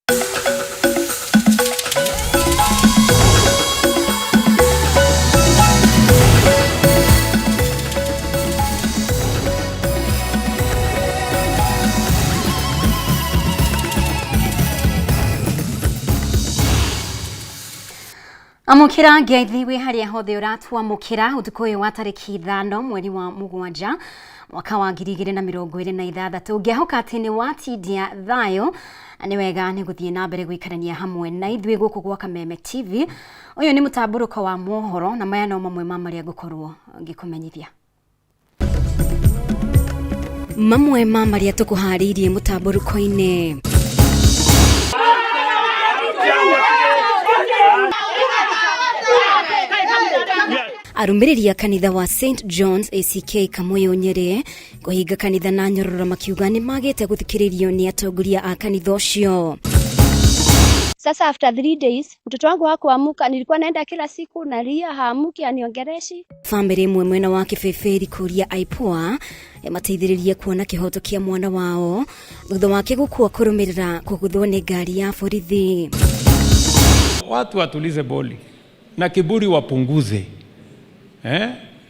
Amukira ngeithi wi haria hothe uratwa mukira utuko uyu wa tariki 5 mweri wa mugwanja mwaka wa 2026 ngihoka ati ni watindia thayo ni wega ni guthie na mbere gwikarania hamwe na ithwi guku gwa Kameme TV. Uyu ni mutamburuko wa mohoro na maya no mamwe mamaria gukorwo ngikumenyithia. Mamwe mamaria tukuharirie mutamburuko-ine. Arumiriri ya kanitha wa St John's ACK Kamoyo Nyeri kuhinga kanitha na Nyororo makiuga ni magete guthikiririo ni atongoria a kanitha ucio. Sasa after 3 days mtoto wangu hakuamuka, nilikuwa naenda kila siku nalia haamuki aniongereshi. Family imwe mwena wa Kibeberi kuria aipoa mateithiririe kuona kihoto kia mwana wao thutha wake gukua kurumirira kuguthwo ni ngari ya borithi. Watu watulize boli na kiburi wapunguze.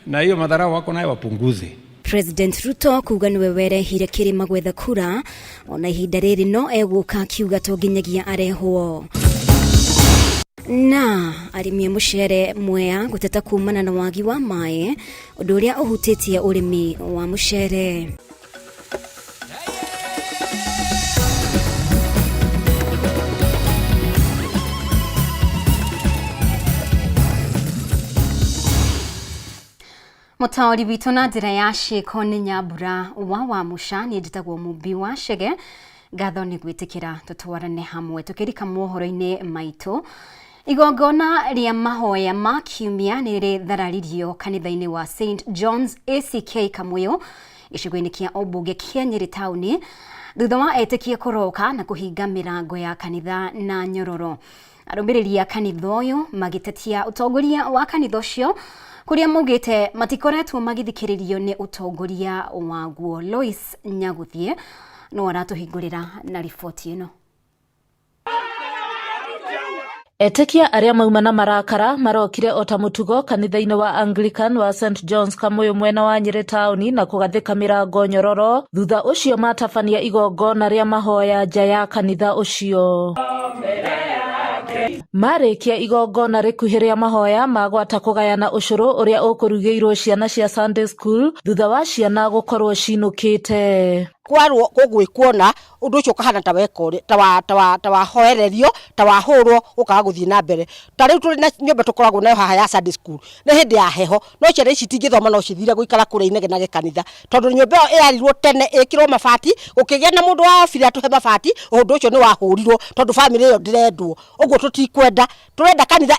Na hiyo madhara wako nayo wapunguze. President Ruto kuga niwe werehire kirima gwetha kura ona ihinda riri no eguka kiuga to nginyagia arehwo. Na arimie mucere Mwea guteta kumana na wagi wa mai undu uria uhutitie urimi wa mucere. Mutaori witu na njira ya Shiko ni Nyambura wa Musha ni njitagwo Mumbi wa Shege ngatho ni gwitikira tutwarane hamwe tukirika mohoro-ine maitu. Igongona ria mahoya ma kiumia ni rithararirio kanitha-ini wa St John's ACK Kamoyo icigo-ini kia Obuge kia Nyeri tauni thutha wa etikia kuroka na kuhinga mirango ya kanitha na Nyororo. Arumiriri ya kanitha uyu magitetia utongoria wa kanitha ucio kuria mugite matikoretwo magithikiririo ni utongoria waguo. Lois Nyaguthie no aratuhingurira na ripoti ino. Etekia aria mauma na marakara marokire ota mutugo kanitha-ini wa Anglican wa St John's Kamoyo mwena wa Nyeri tauni na kugathika mirango Nyororo thutha ucio matafania igongona ria mahoya nja ya kanitha ucio. Marikia igongona rikuhiria mahoya magwata kugayana ucuru uria ukurugiirwo ciana cia Sunday school thutha wa ciana gukorwo cinukite. Kwarwo kugwikuona undu ucio kahana ta wahoererio ta wahurwo ukaga guthii na mbere. Ta riu turi na nyumba tukoragwo nayo haha ya Sunday school ni hindi ya heho no ciana ici tingithoma no cithire guikara kure inege na kanitha tondu nyumba iyo irarirwo tene ikirwo mabati ukigia na mundu wa ofira tuhe mabati undu ucio ni wahurirwo tondu family iyo ndirendwo uguo tutikwenda turenda kanitha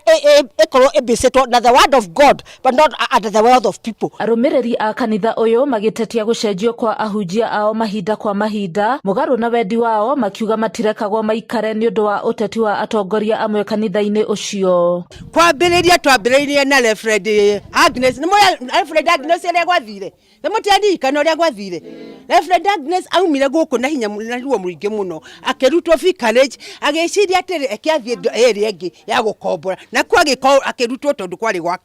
ikorwo ibicitwo na the word of God but not at the word of people. Arumiriri a kanitha uyu magitetia gucenjio kwa ahunjia ao mahinda kwa mahinda mugaru na wendi wao makiuga matirekagwo maikare ni undu wa uteti wa atongoria amwe kanitha-ini ucio. Twambiririe na Reverend Agnes ni Reverend Agnes ere gwathire ni mutiani kana ria gwathire. Reverend Agnes aumire guku na hinya na ruo muingi muno akirutwo vicarage ageciria atiri ekiathie area ingi ya gukombora na kwa akirutwo tondu kwari gwa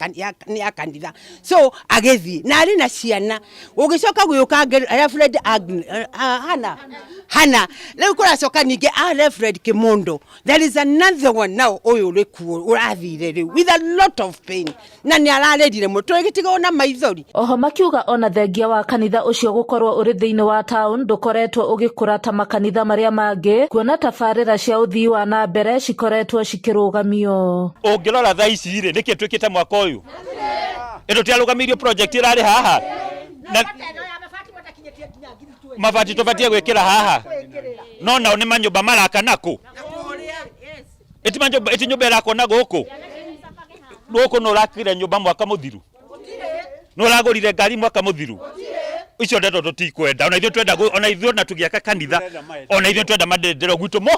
ni akanitha so agethi na ari na ciana ugicoka guyuka Reverend Agnes Hana leo kuracoka ninge Reverend Kimondo. There is another one now oyo rekuo urathire with a lot of pain na ni ararerire mutu gitigo na maithori. Oho makiuga ona thengia wa kanitha ucio gukorwo uri thiini wa town ndukoretwo ugikura ta makanitha maria mangi kuona tabarira cia uthii wa na mbere cikoretwo cikirugamio. Ungirora tha ici ri niki twikite mwaka uyu endo tiarugamirio project irari haha na mabati tubatie gwikira haha no nao ni manyumba maraka nako eti nyumba irako na guku no rakire nyumba mwaka muthiru no ragurire ngari mwaka muthiru icio ndeto tutikwenda ona ithuĩ twenda ona ithuĩ na tugiaka kanitha ona ithuĩ twenda madendero gwitu mo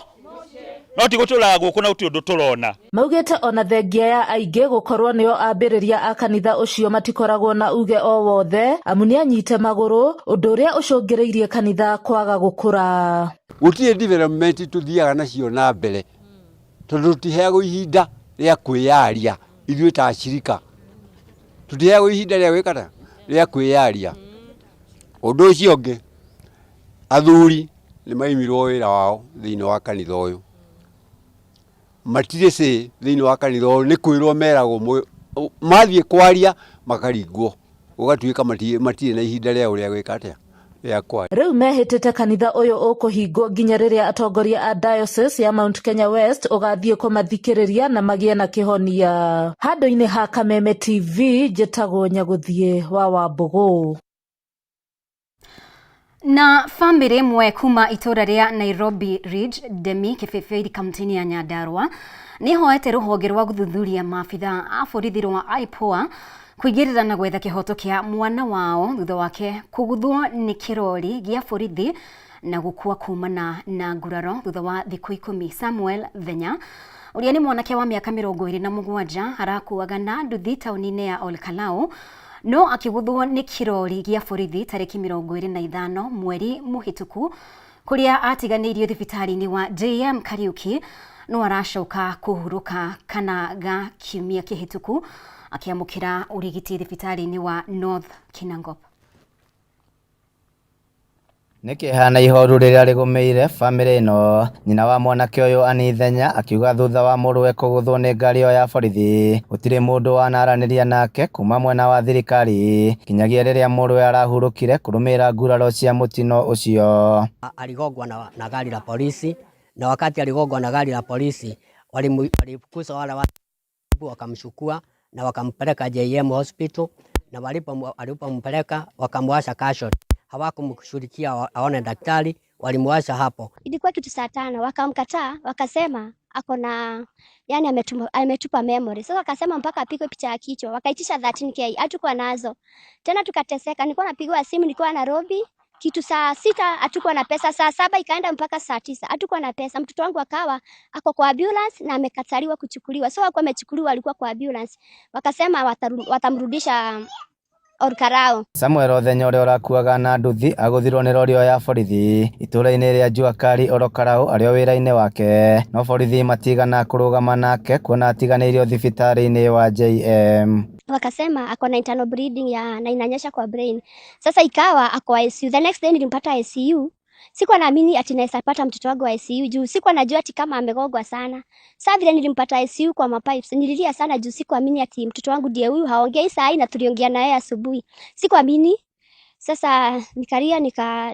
no ti gutulaga guku na uti undu turona. Maugite ona thengia ya aingi gukorwo nio ambiriria a kanitha ucio matikoragwo na uge o wothe amu ni anyite maguru undu uria ucungireirie kanitha kwaga gukura. Gutire development tuthiaga nacio na mbere tondu tutiheagwo ihinda ria kwiyaria ithuĩ ta acirika, tutiheagwo ihinda ria gwikana ria kwiyaria. Undu ucio ungi athuri ni maimirwo wira wao thiini wa kanitha uyu, matire se thiini wa kanitha uyu, ni kwirwo meragwo mathie kwaria makaringwo, ugatuika matire na ihinda ria uria gwika atia ya kwa. Riu mehitite kanitha uyu ukuhingwo nginya riria atongoria a diocese ya Mount Kenya West ugathie kumathikiriria na magie na kihonia. Handu-ini ha Kameme TV njitagwo Nyaguthie wa Wambugu. Na family imwe kuma itura ria Nairobi Ridge Demi Kibibiri kaunti ya Nyandarua ni hoete ruhonge rwa guthuthuria maabitha a borithi rwa IPOA kuigirira na gwetha kihoto kia mwana wao thutha wake kuguthwo ni kirori gia borithi na gukua kumana na nguraro thutha wa thiku 10. Samuel Thenya uria ni mwanake wa miaka 27 arakuaga na nduthi tauni-ini ya Olkalau no akiguthwo ni kirori gia borithi tariki 25 mweri muhituku kuria atiganirio thibitari-ini wa JM Kariuki no aracoka kuhuruka kana ga kiumia kihituku akiamukira urigiti thibitari-ini wa North Kinangop. Nikihana ihoru riria rigumeire family ino nyina wa mwanake uyu Anithenya akiuga thutha wa muruwe kuguthwo ni ngari ya borithi gutire mundu wanaraniria nake kuma mwena wa thirikari kinyagia riria muruwe arahurukire kurumira nguraro cia mutino ucio. Aligogwa na gari la polisi, na wakati aligogwa na gari la polisi walikusa wale watu wakamshukua na wakampeleka JM hospital, na walipompeleka wakamwasha casualty. Hawakumshughulikia aone daktari, walimwasha hapo. Ilikuwa kitu saa 5, wakamkataa, wakasema ako na yani ametupa memory. Sasa wakasema mpaka apigwe picha ya kichwa. Wakaitisha 13k, hatukuwa nazo. Tena tukateseka. Nilikuwa napigwa simu, nilikuwa Nairobi. Kitu saa 6 hatukuwa na pesa, saa 7 ikaenda mpaka saa 9 hatukuwa na pesa. Mtoto wangu akawa ako kwa ambulance na amekataliwa kuchukuliwa. So alikuwa amechukuliwa, alikuwa kwa ambulance. Wakasema watamrudisha Olkalau. Samuel Thenya uria urakuaga na nduthi aguthirwo ni rori ya borithi itura-ini ria Juakari Olkalau ario wira-ini wake, no borithi matigana kurugama nake kuona atiganirio thibitari-ini wa JM. Wakasema ako na internal bleeding na inanyesha kwa brain. Sasa ikawa ako ICU. The next day nilimpata ICU. Sikuwa naamini ati naweza pata mtoto wangu wa ICU juu sikuwa najua ati kama amegogwa sana. Sasa vile nilimpata ICU kwa mapipes, nililia sana juu sikuamini ati mtoto wangu ndiye huyu, haongei saa hii na tuliongea naye asubuhi. Sikuamini. Sasa nikalia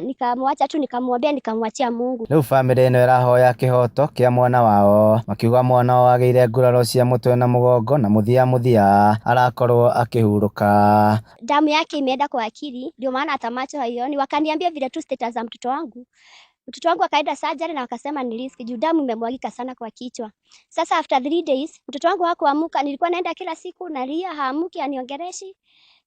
nikamwacha tu, nikamwambia, nikamwachia Mungu. Riu family ino irahoya kihoto kia mwana wao, makiuga mwana wao ageire nguraro cia mutwe na mugongo na muthia arakorwo akihuruka. Damu yake imeenda kwa akili, ndio maana hata macho haioni. Wakaniambia vile tu status za mtoto wangu akaenda surgery na wakasema ni risk juu damu imemwagika sana kwa kichwa. Sasa after 3 days mtoto wangu hakuamka. Nilikuwa naenda kila siku nalia, haamuki, aniongereshi.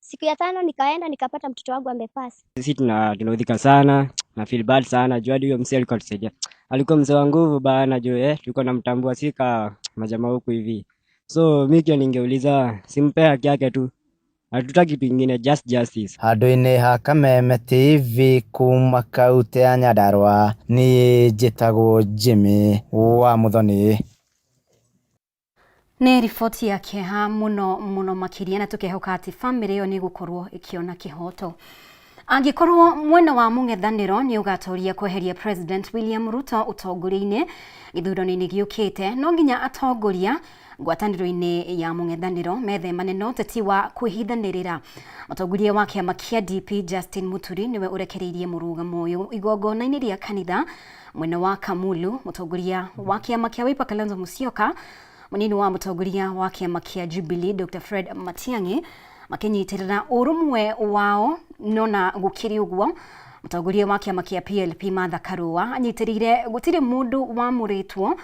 Siku ya 5 nikaenda nikapata mtoto wangu amepass. Sisi tunaudhika sana na feel bad sana juu hadi huyo mzee alikuwa tusaidia. Alikuwa mzee wa nguvu bana juu tulikuwa tunamtambua sika majamaa huku hivi. So mimi ningeuliza simpe haki yake tu. Hatutaki kitu kingine, just justice. Handu-ini ha Kameme TV kuma kaunti ya Nyandarua ni njitagwo Jimmy wa Muthoni. Ni riboti ya keha muno makiria na tukehoka ati family yo ni gukorwo ikiona kihoto. Angikorwo mwena wa mung'ethaniro ni ugatoria kweheria President William Ruto utongoria-ini githurano-ini giukite, no nginya atongoria ngwataniro-ini ya mung'ethaniro methemane na uteti wa kwihithanirira. Mutongoria wa kiama kia DP Justin Muturi niwe urekereirie murugamo uyu igongona-ini ria kanitha mwena wa Kamulu. Mutongoria wa kiama kia Wiper Kalonzo Musyoka, munini wa mutongoria wa kiama kia Jubilee Dr. Fred Matiang'i makinyitirira urumwe wao nona gukiri uguo. Mutongoria wa kiama kia PLP Martha Karua anyitirire gutire mundu wa muritwo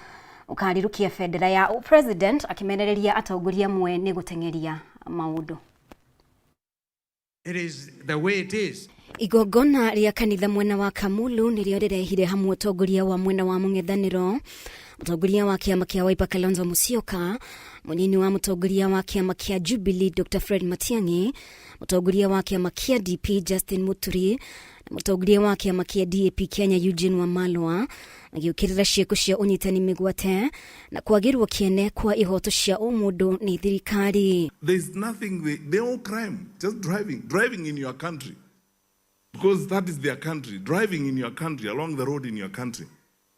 ukarirukia federa ya president akimenereria atongoria mwe ni gutengeria maundu. It is the way it is. Igongona ria kanitha mwena wa Kamulu nirio rirehire hamwe utongoria wa mwena wa mung'ethaniro Mũtongoria wa kĩama kĩa Wiper Kalonzo Musyoka, mũnini wa mũtongoria wa kĩama kĩa Jubilee Dr. Fred Matiang'i, mũtongoria wa kĩama kĩa DP Justin Muturi, na mũtongoria wa kĩama kĩa DAP Kenya Eugene Wamalwa agĩũkĩrĩra ciĩko cia ũnyitani mĩgwate na kwagĩrwo kĩene kwa ihoto cia ũmũndũ nĩ thirikari. There's nothing, no crime, just driving in your country. Because that is their country, driving in your country, along the road in your country.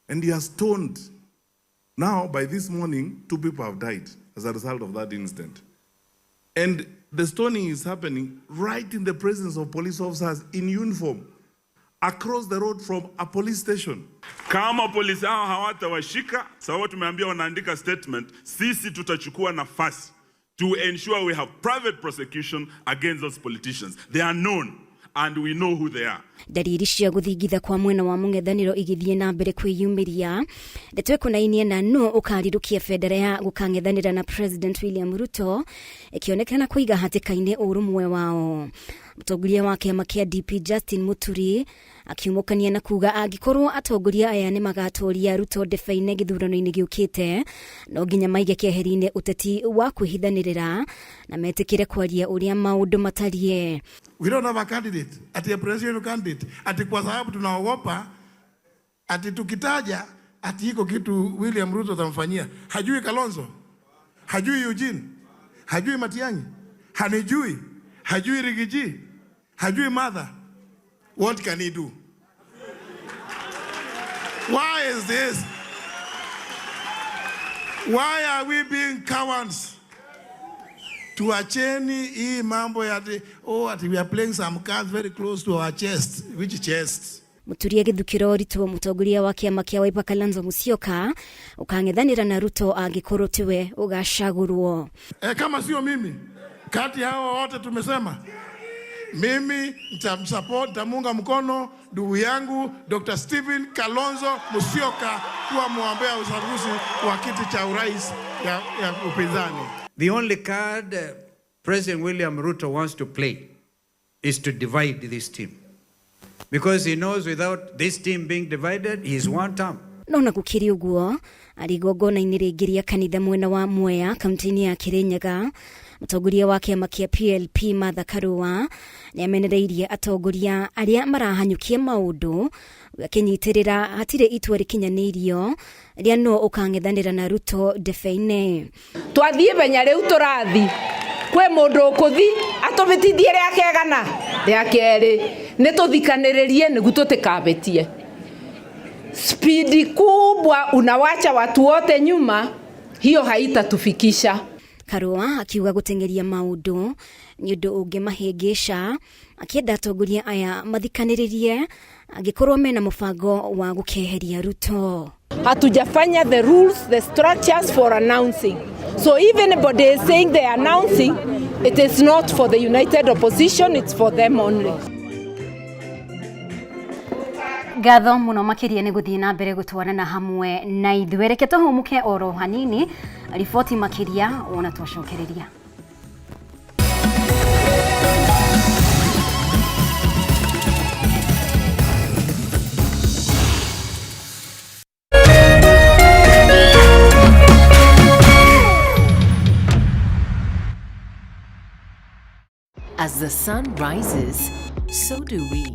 And he has stoned. Now, by this morning, 2 people have died as a result of that incident. And the stoning is happening right in the presence of police officers in uniform, across the road from a police station. Kama polisi hao hawatawashika, sababu tumeambia wanaandika statement, sisi tutachukua nafasi to ensure we have private prosecution against those politicians. They are known. And we know who they are. Dariri cia guthingitha kwa mwena wa mũng'ethanĩro igithie na mbere kwĩyumĩria ndetwekonainie na no ũkarirũkia bendera ya gũkang'ethanĩra na President William Ruto ikionekana kũiga hatĩka-inĩ ũrũmwe wao. Mũtongoria wa kĩama kĩa DP Justin Muturi akiumũkania na kuga angĩkorwo atongoria aya nĩ magatũria Ruto ndebe-inĩ gĩthurano-inĩ gĩũkĩte no nginya maige kĩeheri-inĩ ũteti wa kwĩhithanĩrĩra na metĩkĩre kwaria ũrĩa maũndũ matariĩ. We don't have a candidate, ati a presidential candidate, ati kwa sababu tunaogopa, ati tukitaja, ati iko kitu William Ruto tamfanyia. Hajui Kalonzo, hajui Eugene, hajui Matiang'i, hanijui, hajui Rigiji, hajui Martha. What can he do? Why is this? Why are we being cowards? Tuacheni hii mambo ya ati we are playing some cards very close to our chest. Which chest? Muturi agĩthukĩra ũritũ mũtongoria wa kĩama kĩa Wiper Kalonzo Musyoka ũkang'ethanĩra na Ruto angĩkorwo tiwe ũgacagũrwo. Kama sio mimi, kati hao wote tumesema, mimi nitamsupport, nitamunga mkono ndugu yangu Dr. Stephen Kalonzo Musyoka kuwa mgombea uchaguzi wa kiti cha urais ya upinzani. The only card President William Ruto wants to play is to divide this team. Because he knows without this team being divided, he is one term. No na gũkĩrĩ ũguo, arĩ igongona-inĩ rĩngĩ rĩa kanitha mwena wa Mwea, kaunti-inĩ ya Kirinyaga, mũtongoria wa kĩama kĩa PLP Martha Karua nĩ amenereirie atongoria arĩa marahanyũkia maũndũ akĩnyitĩrĩra hatirĩ itua rĩkinyanĩirio rĩa no ũkang'ethanĩra na Ruto ndebe-inĩ. Twathiĩ benya rĩu tũrathi kwĩ mũndũ ũkũthi atũbĩtithie rĩa kegana rĩa kerĩ nĩ tũthikanĩrĩrie nĩguo tũtĩkabetie. Spidi kubwa unawacha watu wote nyuma, hiyo haitatufikisha. Karua akiuga gũteng'eria maũndũ nĩ ũndũ ũngĩmahĩngĩca akĩenda atongoria aya mathikanĩrĩrie angĩkorwo mena mũbango wa gũkeheria Ruto. Hatujafanya the rules, the structures for announcing. So if anybody is saying they are announcing, it is not for the united opposition, it's for them only. Gatho mũno makĩria nĩ gũthiĩ na mbere gũtwarana hamwe na ithuĩ. Reke tũhũmũke oro hanini riboti makĩria ona twacokereria. As the sun rises, so do we,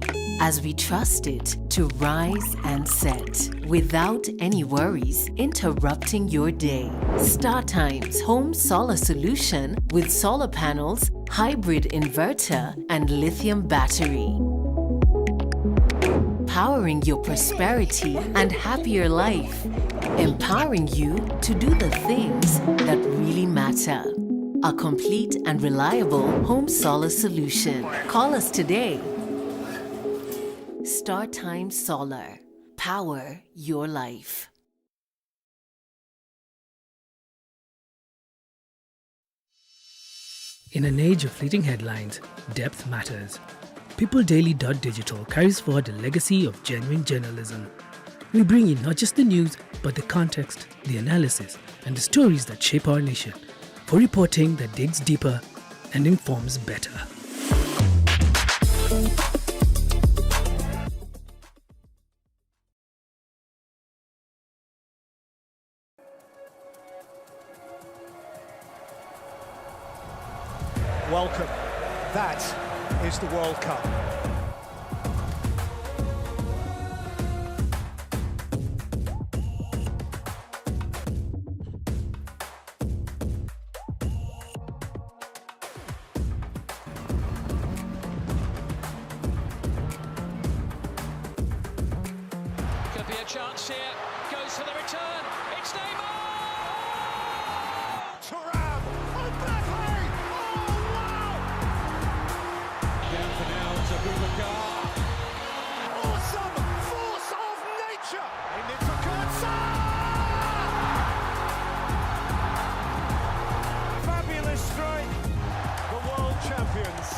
as we trust it to rise and set without any worries interrupting your day. StarTimes Home Solar Solution with solar panels, hybrid inverter, and lithium battery. Powering your prosperity and happier life. Empowering you to do the things that really matter. A complete and reliable home solar solution. Call us today. StarTimes Solar. Power your life. In an age of fleeting headlines, depth matters. PeopleDaily.digital carries forward a legacy of genuine journalism. We bring you not just the news, but the context, the analysis, and the stories that shape our nation. For reporting that digs deeper and informs better. welcome. That is the World Cup. Could be a chance here. Goes for the return. It's Neymar! Thuram! Oh, Mbappe! Oh, wow! Down for now to Boubacar. Awesome force of nature! In it for Kurtza! Fabulous strike. The world champions.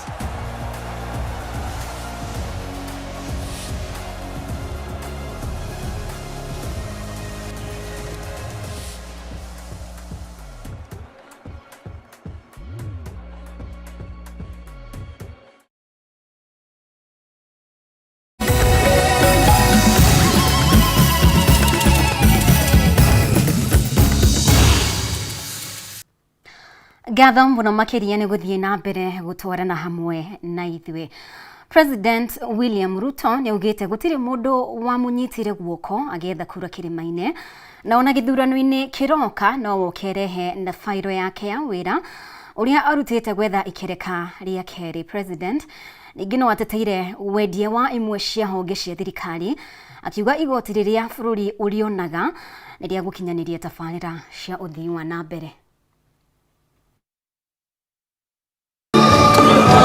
Gatho muno makiria ni guthie na mbere gutwarana hamwe na ithuĩ. President William Ruto ni ugite gutiri mundu wa munyitire guoko agetha kura kirimaine na ona githurano-ini kiroka no wokerehe na fairo yake ya wira uria arutite gwetha ikereka ria keri. President ningi no ateteire wendie wa imwe cia honge cia thirikari akiuga igoti riria bururi urionaga ni ria gukinyaniria tabarĩra cia uthii wa na mbere.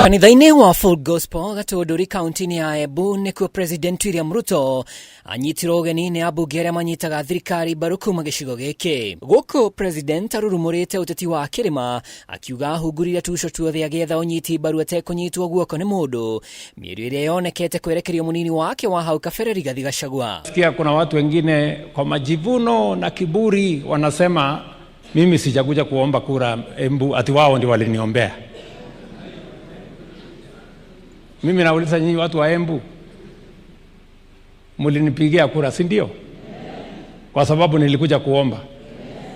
Kanitha-inĩ wa Full Gospel Gatũndũri kaunti-inĩ ya Embu nĩkuo President William Ruto anyitirwo ũgeni nĩ ambunge arĩa manyitaga thirikari mbaru kuma gĩcigo gĩkĩ. Gũkũ President arurumũrĩte ũteti wa kĩrĩma akiuga ahungurire tuco tuothe agĩetha ũnyiti mbaru atekũnyitwo guoko nĩ mũndũ, mĩario ĩrĩa yonekete kwerekerio mũnini wake wa hau kabere Rigathi Gachagua. Sikia kuna watu wengine kwa majivuno na kiburi wanasema mimi sijakuja kuomba kura Embu, ati wao ndio waliniombea. Mimi nauliza nyinyi watu wa Embu, mulinipigia kura si ndio? Kwa sababu nilikuja kuomba.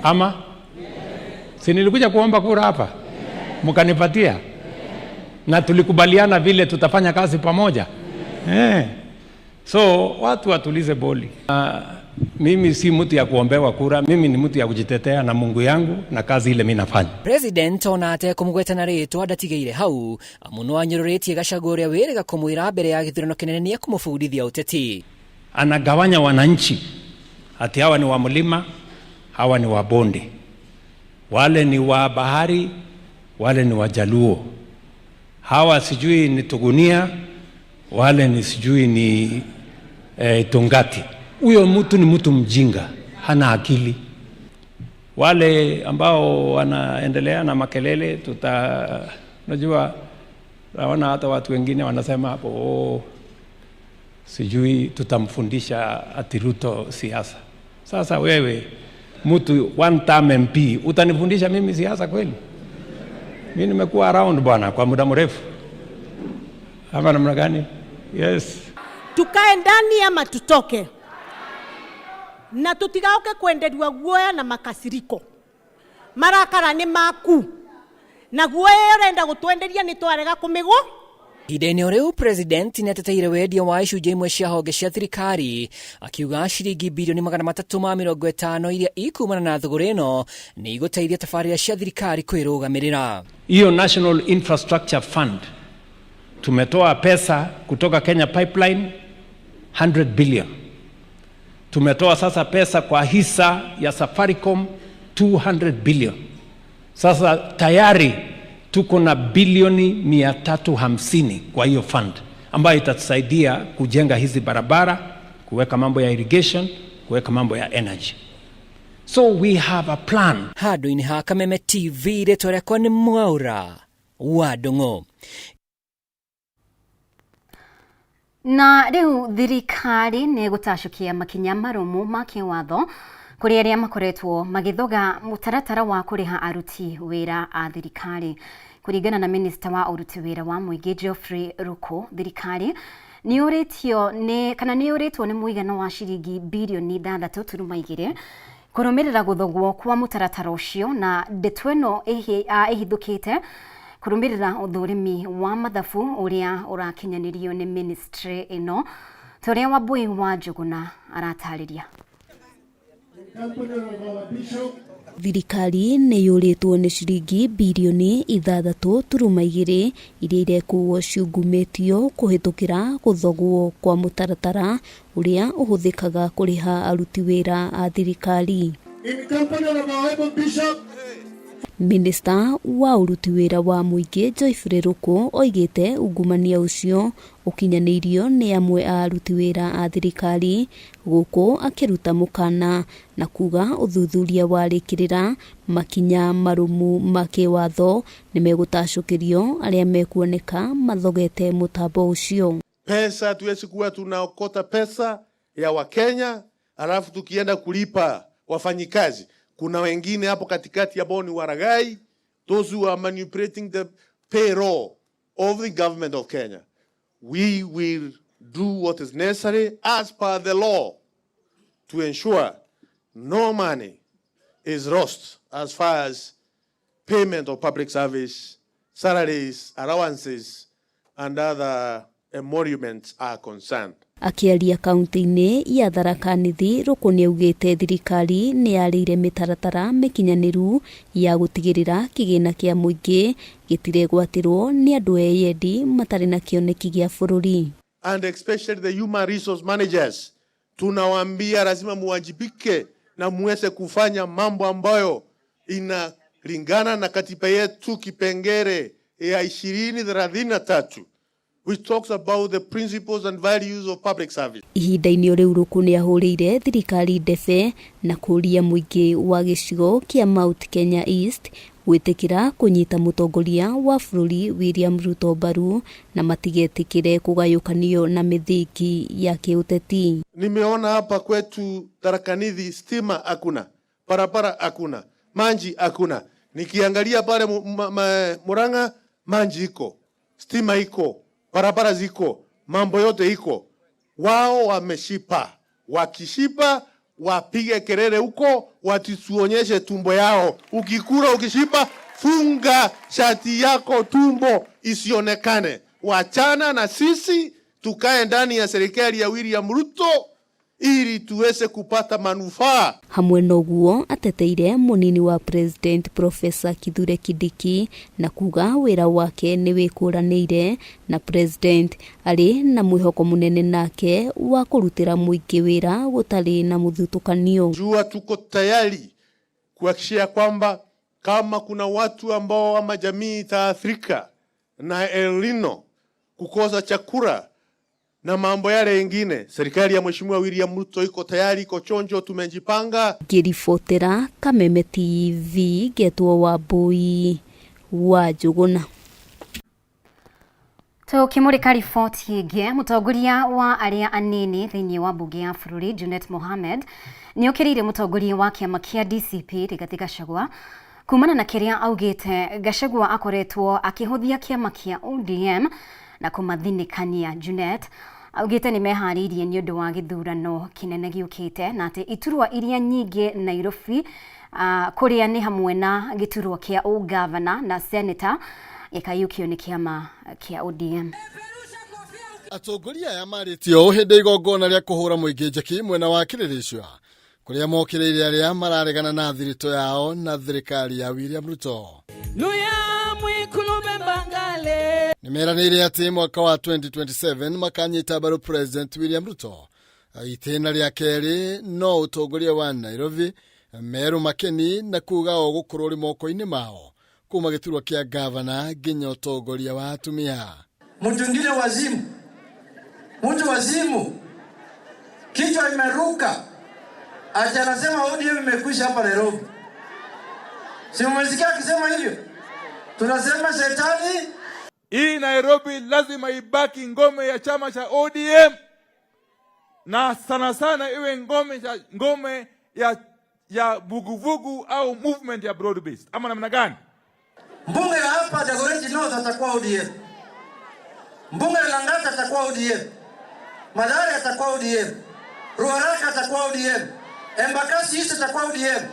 Ama? Si nilikuja kuomba kura hapa? Mkanipatia? Na tulikubaliana vile tutafanya kazi pamoja. So watu watulize boli. Mimi si mtu ya kuombewa kura, mimi ni mtu ya kujitetea na Mungu yangu na kazi ile mimi nafanya. President ona ate kumugweta na ritwa ndatigeire hau muno anyururetie Gachagua ũrĩa wĩrĩga kũmwĩra mbere ya gĩthurano kĩnene nĩ kumũbundithia ũteti. Anagawanya wananchi ati hawa ni wa mlima, hawa ni wa bonde, wale ni wa bahari, wale ni wa Jaluo, hawa sijui ni Tugunia, wale ni sijui ni Tongati. Huyo mtu ni mtu mjinga, hana akili. Wale ambao wanaendelea na makelele najua naona hata watu wengine wanasema hapo sijui tutamfundisha ati Ruto siasa. Sasa wewe mtu one term MP utanifundisha mimi siasa kweli? Mimi nimekuwa around bwana kwa muda mrefu. Ama namna gani? Yes. Tukae ndani ama tutoke. Na tutigauke kwenderia guoya na makasiriko. Marakara ni maku. Na guoya yorenda gutwenderia ni twarega kumigo. Ihinda-inĩ rĩu President nĩ ateteire wendia wa icunjĩ imwe cia honge cia thirikari akiuga ciringi bilioni 350 iria ikumana na thogora ĩno nĩ igũteithia tabarĩra cia thirikari kwĩrũgamĩrĩra. Hiyo National Infrastructure Fund tumetoa pesa kutoka Kenya Pipeline 100 billion. Tumetoa sasa pesa kwa hisa ya Safaricom 200 billion. Sasa tayari tuko na bilioni 350 kwa hiyo fund ambayo itatusaidia kujenga hizi barabara, kuweka mambo ya irrigation, kuweka mambo ya energy. So we have a plan. Handũ-inĩ ha Kameme TV rĩtwa rĩakwa nĩ Mwaura wa Ndung'u. Na rĩu thirikari nĩ gũtacũkia makinya marũmu ma kĩwatho kũrĩ arĩa makoretwo magĩthoga mũtaratara wa kũrĩha aruti wĩra a thirikari. Kũringana na Minister wa ũruti wĩra wa mũingĩ Geoffrey Ruku, thirikari nĩ ũrĩtwo nĩ mũigana wa ciringi bilioni 6.2 kũrũmĩrĩra gũthogwo kwa mũtaratara ũcio, na ndeto ĩno ĩhithũkĩte kurumirira uthurimi wa mathabu uria urakinyanirio ni ministry ino toria Wambui wa Njuguna aratariria. Thirikari nĩ yũrĩtwo nĩ ciringi bilioni 6.2 iria irekuo ciungumĩtio kũhĩtũkĩra gũthogwo kwa mũtaratara ũrĩa ũhũthĩkaga kũrĩha aruti wĩra a thirikari. Minister wa uruti wĩra wa mũingĩ Joyfrey Ruku oigĩte ungumania ũcio ũkinyanĩirio nĩ amwe a aruti wĩra a thirikari, gũkũ akĩruta mũkana na kuga ũthuthuria warĩkĩrĩra makinya marumu ma kĩwatho nĩ megũtacũkĩrio arĩa mekuoneka mathogete mũtambo ũcio. Pesa tuwezi kuwa tunaokota pesa ya Wakenya alafu tukienda kulipa wafanyikazi. Kuna wengine hapo katikati ambao ni waragai, those who are manipulating the payroll of the government of Kenya. We will do what is necessary as per the law to ensure no money is lost as far as payment of public service, salaries, allowances, and other emoluments are concerned. Akiaria kaunti-inĩ ya Tharaka Nithi, Ruku nĩaugĩte thirikari nĩyarĩire mĩtaratara mĩkinyanĩru ya gũtigĩrĩra kĩgĩna kĩa mũingĩ gĩtiregwatĩrwo nĩ andũ eyendi matarĩ na kĩoneki gĩa bũrũri. And especially the human resource managers, tunawaambia lazima muwajibike na muweze kufanya mambo ambayo inalingana na katiba yetu kipengele ya 2033. which talks about the principles and values of public service. Ihinda-inĩ rĩu Ruku nĩahũrĩire thirikari ndebe na kũria mũingĩ wa gĩcigo kĩa Mount Kenya East gwĩtĩkĩra kũnyita mũtongoria wa bũrũri William Ruto mbaru na matigetĩkĩre kũgayũkanio na mĩthingi ya kĩũteti. Nimeona hapa kwetu Tharaka Nithi stima hakuna, barabara hakuna, maji hakuna. Nikiangalia pale Murang'a maji iko, stima iko, barabara ziko, mambo yote iko. Wao wameshipa. Wakishipa wapige kelele huko, watituonyeshe tumbo yao. Ukikula ukishipa, funga shati yako tumbo isionekane. Wachana na sisi, tukae ndani ya serikali ya William Ruto ili tuweze kupata manufaa. Hamwe noguo ateteire munini wa president Professor Kithure Kindiki na kuga wĩra wake nĩ wĩkũranĩire na president arĩ na mwĩhoko munene nake wa kũrutĩra mũingĩ wĩra gũtarĩ na mũthutũkanio. Jua tuko tayari kuhakikisha kwamba kama kuna watu ambao ama jamii itaathirika na El Nino, kukosa chakula na mambo yale mengine, serikali ya Mheshimiwa William Ruto iko tayari, iko chonjo, tumejipanga. Ngĩribotera Kameme TV, Getwo Wambui wa Njuguna. Tukimurika riboti ĩngĩ, mũtongoria wa arĩa anini thĩinĩ wa mbunge ya bũrũri Junet Mohamed nĩ okĩrĩire mũtongoria wa kĩama kĩa DCP Rigathĩ Gachagua kumana na kĩrĩa augĩte Gachagua akoretwo akĩhũthia kĩama kĩa ODM na kũmathinĩkania. Junet augĩte nĩ meharĩirie nĩ ũndũ wa gĩthurano kĩnene gĩũkĩte na atĩ iturwa iria nyingĩ Nairobi kũrĩa nĩ hamwe na gĩturwa kĩa ũgavana na senator gĩkayũkio nĩ kĩama kĩa ODM. Atongoria aya marĩtio hĩndĩ igongona rĩa kũhũra mũingĩ njeki mwena wa Kĩrĩrĩcua kũrĩa mokĩrĩire arĩa mararegana na thirito yao na thirikari ya William Ruto. Nimeranĩire atĩ mwaka wa 2027 makanyita mbaru President William Ruto. Itĩna rĩa kerĩ no ũtongoria wa Nairobi Meru Makeni na kuga gũkorwo rĩ moko-inĩ mao kuma gĩturwa kĩa gavana nginya ũtongoria wa atumia. Mtu ngine wazimu, mtu wazimu, kichwa imeruka, ati anasema ODM imekwisha hapa Nairobi. Si mmesikia akisema hivyo? Tunasema shetani. Hii Nairobi lazima ibaki ngome ya chama cha ODM, na sana sana iwe ngome ya vuguvugu au movement ya broad based. Ama namna gani? Mbunge ya hapa Dagoretti North atakuwa ODM. Mbunge ya Lang'ata atakuwa ODM. Mathare atakuwa ODM. Ruaraka atakuwa ODM. Embakasi East atakuwa ODM.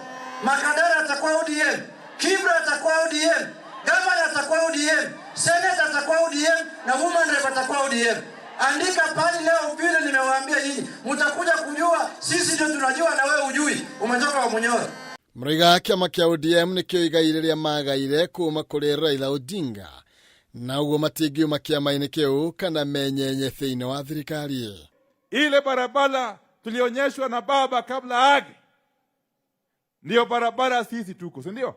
Makadara atakuwa ODM. Kibra atakuwa ODM. Gavana atakuwa ODM, senator atakuwa ODM na woman rep atakuwa ODM. Andika pale leo vile nimewaambia nyinyi, mtakuja kujua sisi ndio tunajua na wewe hujui. Umetoka wa Munyoro. Muriga kiama kia ODM nikio igaire ria magaire kuma kuri Raila Odinga. Na ugo matingiuma kiama-ini kiu kana menyenye thiini wa thirikari. Ile barabara tulionyeshwa na baba kabla age ndio barabara sisi tuko, si ndio?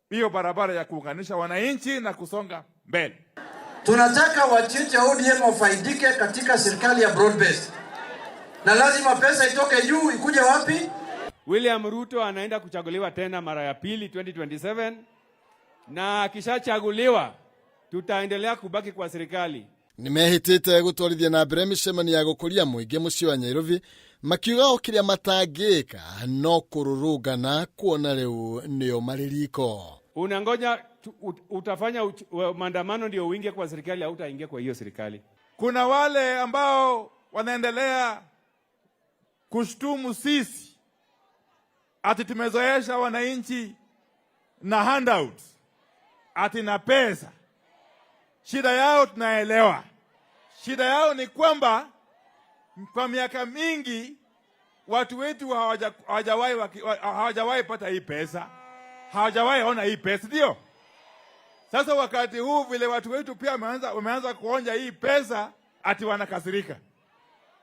Hiyo barabara ya kuunganisha wananchi na kusonga mbele. Tunataka wachiche ODM wafaidike katika serikali ya broad based. Na lazima pesa itoke juu ikuje wapi? William Ruto anaenda kuchaguliwa tena mara ya pili 2027, na akishachaguliwa tutaendelea kubaki kwa serikali. Nimehitite gutwarithia na mbere micemani ya gukuria muingi mucii wa Nairobi, makiuga o kiria matangika no kururungana kuona riu nio maririko. Unangoja utafanya maandamano ndio uingie kwa serikali au utaingia kwa hiyo serikali? Kuna wale ambao wanaendelea kushtumu sisi ati tumezoesha wananchi na handouts, ati na pesa. Shida yao tunaelewa. Shida yao ni kwamba kwa miaka mingi watu wetu hawajawahi pata hii pesa. Hawajawahi ona hii pesa, ndio? Sasa wakati huu vile watu wetu pia wameanza kuonja hii pesa, ati wanakasirika.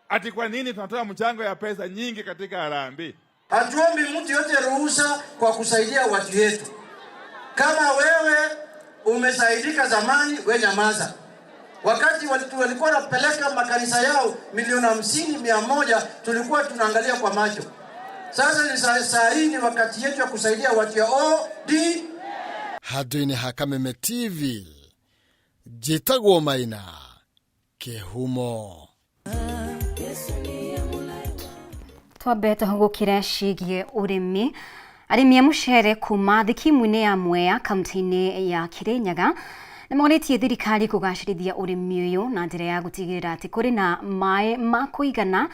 Ati kwa nini tunatoa mchango ya pesa nyingi katika harambee? Hatuombi mtu yote ruhusa kwa kusaidia watu wetu. Kama wewe umesaidika zamani, we nyamaza. Wakati walikuwa wanapeleka makanisa yao milioni 50, 100, tulikuwa tunaangalia kwa macho. Sasa ni saa hii ni wakati yetu ya kusaidia watu ya OD. Handu-ini ha Kameme TV, njitagwo Maina Kihumo. Twambe tuhugukire ciigie urimi. Arimi a mucere kuma thikimu-ini ya Mwea kaunti-ini ya Kirinyaga nimonitie thirikari kugacirithia urimi uyu na njira ya gutigirira ati kuri na mai ma kuigana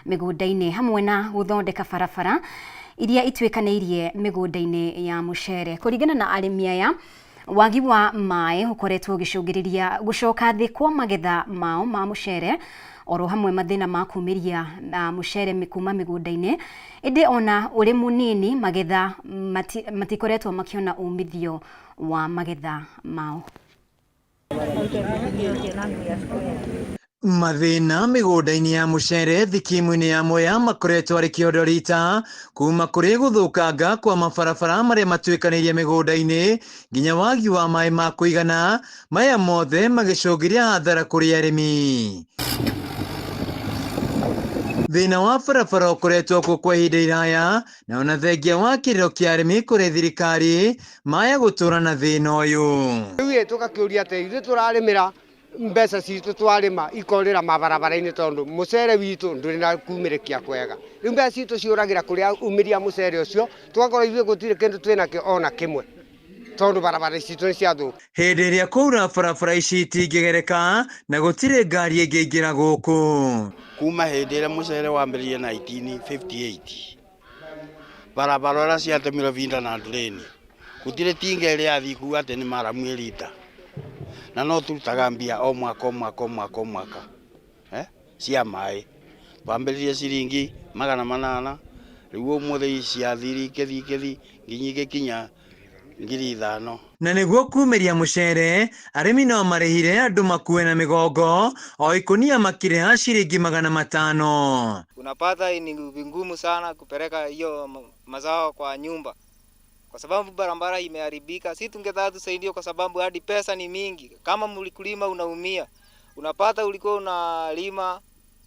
migunda-ini hamwe na guthondeka barabara iria itwikanirie migunda-ini ya mucere. Kuringana na arimi aya, wagi wa mai ukoretwo ugicungiriria gucoka thi kwa magetha mao ma mucere, oro hamwe mathina ma kumiria mucere kuma migunda-ini. Indi ona uri munini magetha matikoretwo makiona umithio wa magetha mao. Mathina migunda-ini ya mucere thikimu-ini ya Mwea makoretwo ari kiondorita kuma kuri guthukanga kwa mabarabara maria matwikanirie migunda-ini nginya wagi wa mai ma kuigana, maya mothe magicungiria hathara kuri arimi. Thina wa barabara ukoretwo kuo kwa ihinda iraya, na ona thengia wa kiriro kia arimi kuri thirikari maya gutura na thina uyu. Riu tukakiuria ati ithu turarimira mbeca citu twarima ikorira mabarabara-ini tondu mucere witu nduri na kumirikia kwega. Riu mbeca citu ciuragira kuria umiria mucere ucio, tugakorwo ithuĩ gutire kindu twinakio ona kimwe tondu barabara citu ni ciathuka. Hindi iria kwaura barabara ici itingigereka na gutire ngari ingiingira guku. Kuma hindi iria mucere wambiririe 1958 barabara iria ciatemirwo vinda na ndureni gutire tinga iria athiku ati ni maramu irita, na no turutaga mbia o mwaka cia mai. Twambiririe ciringi 800, riu umuthi ciathiri kithi nginya igikinya 5,000. Na niguo kumiria mucere, arimi no marihire andu makue na migongo o ikunia makireha shilingi 500. Unapata ni ngumu sana kupeleka hiyo mazao kwa nyumba kwa sababu barabara imeharibika. Sisi tungetaka tusaidie kwa sababu hadi pesa ni mingi. Kama mlikulima unaumia, unapata ulikuwa unalima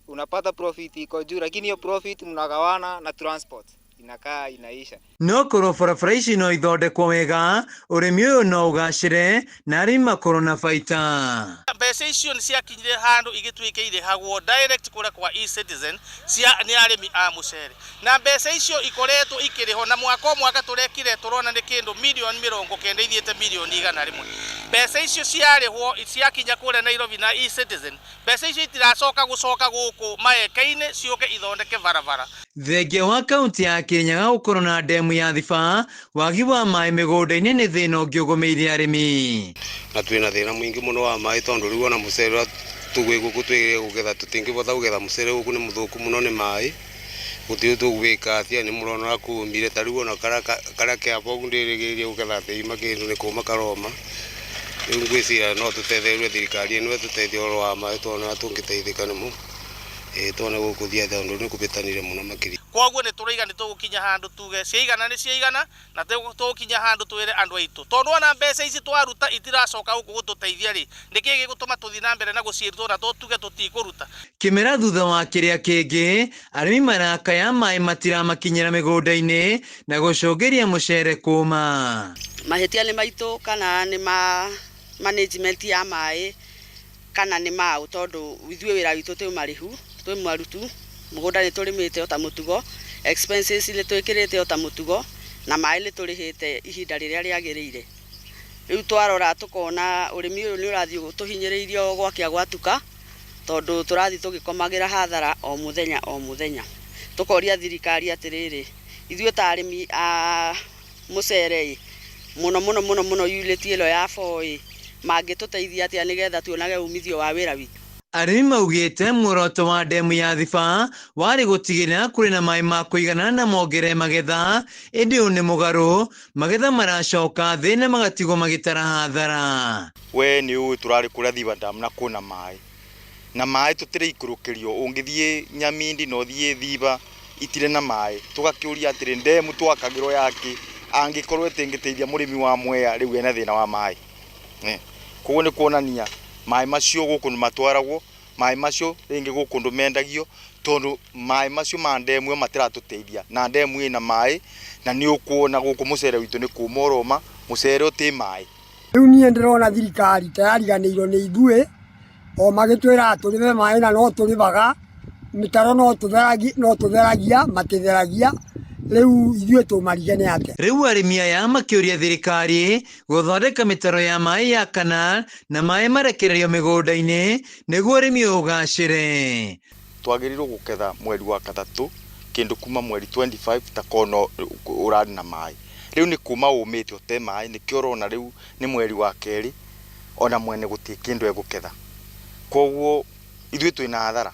unapata profit iko juu, lakini hiyo profit mnagawana na transport inakaa inaisha. No korwo barabara ici no ithondekwo wega, urimi uyu no ugacire na arimi makorwo na baita. Mbeca icio ni ciakinyire handu igitwike irihagwo direct kure kwa e-Citizen ni arimi a mucere, na mbeca icio ikoretwo ikiriho na mwaka turekire turona ni kindu milioni 90 ithiete milioni 100. Mbeca icio ciarihwo ciakinya kure Nairobi na e-Citizen, mbeca icio itiracoka gucoka guku maeka-ini ciuke ithondeke barabara. Thengia wa kaunti ya Kirinyaga gũkorwo na ndemu ya Thiba, wagi wa maĩ mĩgũnda-inĩ nĩ thĩna ũngĩũgũmĩire arĩmi. Na twĩna thĩna mũingĩ mũno wa maĩ tondũ rĩu ona mũcere tũgwĩ gũkũ twĩrĩgĩrĩire gũgetha tũtingĩbota kũgetha mũcere gũkũ nĩ mũthũku mũno nĩ maĩ. Gũtirĩ tũgwĩka atĩa nĩ mũrona kũũmire ta rĩu ona karĩa kĩamba ũguo ndĩrĩgĩrĩire gũgetha thĩima kĩndũ nĩ kũũma karoma. Rĩu ngwĩciria no tũtetherie thirikari ĩno ĩtũteithie ũhoro wa maĩ tondũ tũngĩteithĩka nĩmo twana gũkũthia tondũ nĩ kũbĩtanire mũno makĩria. Koguo nĩ tũraiga nĩ tũgũkinya handũ tuge ciaigana nĩ ciaigana na tũgũkinya handũ twĩre andũ aitũ tondũ ona mbeca ici twaruta itiracoka gũkũ gũtũteithia rĩ nĩkĩ gĩgũtũma tũthiĩ na mbere na gũciĩrutwo na tuge tũtikũruta. Kĩmera thutha wa kĩrĩa kĩngĩ arĩmi marakaya maĩ matiramakinyĩra mĩgũnda-inĩ na gũcũngĩria mũcere kũũma. Mahĩtia nĩ maitũ kana nĩ management ya maĩ kana nĩ mau tondũ ithuĩ wĩra witũ twĩ marĩhu twĩ mwarutu mũgũnda nĩ tũrĩmĩte ota mũtugo expenses nĩ twĩkĩrĩte ota mũtugo na maĩ nĩ tũrĩhĩte ihinda rĩrĩa rĩagĩrĩire. Rĩu twarora tũkona ũrĩmi ũyũ nĩ ũrathiĩ tũhinyĩrĩirio gwakĩa gwatuka tondũ tũrathiĩ tũgĩkomagĩra hathara o mũthenya. Tũkoria thirikari atĩrĩrĩ ithuĩ ta arĩmi a mũcere mũno yuniti ĩno ya foi mangĩtũteithia atĩa nĩgetha tuonage umithio wa wĩra witũ. Arĩmi maugĩte muoroto wa ndemu ya Thiba warĩ gũtigĩrĩra kũrĩ na maĩ ma kũigana na mongerere magetha, ĩndĩ ũyũ nĩ mũgarũ, magetha maracoka thĩ na magatigwo magĩtara hathara. We nĩ ũĩ tũrarĩ kũrĩa Thiba Dam na kuna maĩ na maĩ tũtirĩikũrũkĩrio, ũngĩthiĩ Nyamindi na ũthiĩ Thiba itirĩ na maĩ, tũgakĩũria atĩrĩ ndemu twakagĩrwo yake angĩkorwo ĩtĩngĩteithia mũrĩmi wa Mwea rĩu ena thĩna wa maĩ. Koguo nĩ kuonania maĩ macio gũkũ matwaragwo, maĩ macio rĩngĩ gũkũ ndũmendagio tondũ maĩ macio ma ndemu matiratũteithia na ndemu ĩna maĩ na nĩ ũkuona gũkũ mũcere witũ nĩ kuuma ũroma, mũcere ũtĩ maĩ. Rĩu niĩ ndĩrona thirikari tayariganĩirwo nĩ ithuĩ o magĩtwĩra tũrĩme maĩ na no tũrĩbaga mĩtaro no tũtheragia matitheragia. Rĩu ithuĩ tũmarigane atĩa? Rĩu arĩmi aya makĩũria thirikari gũthondeka mĩtaro ya maĩ ya Canal na maĩ marekererio mĩgũnda-inĩ nĩguo ũrĩmi ũgacĩre. Twagĩrĩirwo gũketha mweri wa gatatũ kĩndũ kuma mweri 25 takono ũrarĩ na maĩ. Rĩu nĩ kuma ũmĩte ũte maĩ nĩkĩo ũrona rĩu nĩ mweri wa kerĩ ona mwene gũtirĩ kĩndũ egũketha. Koguo ithuĩ twĩna hathara.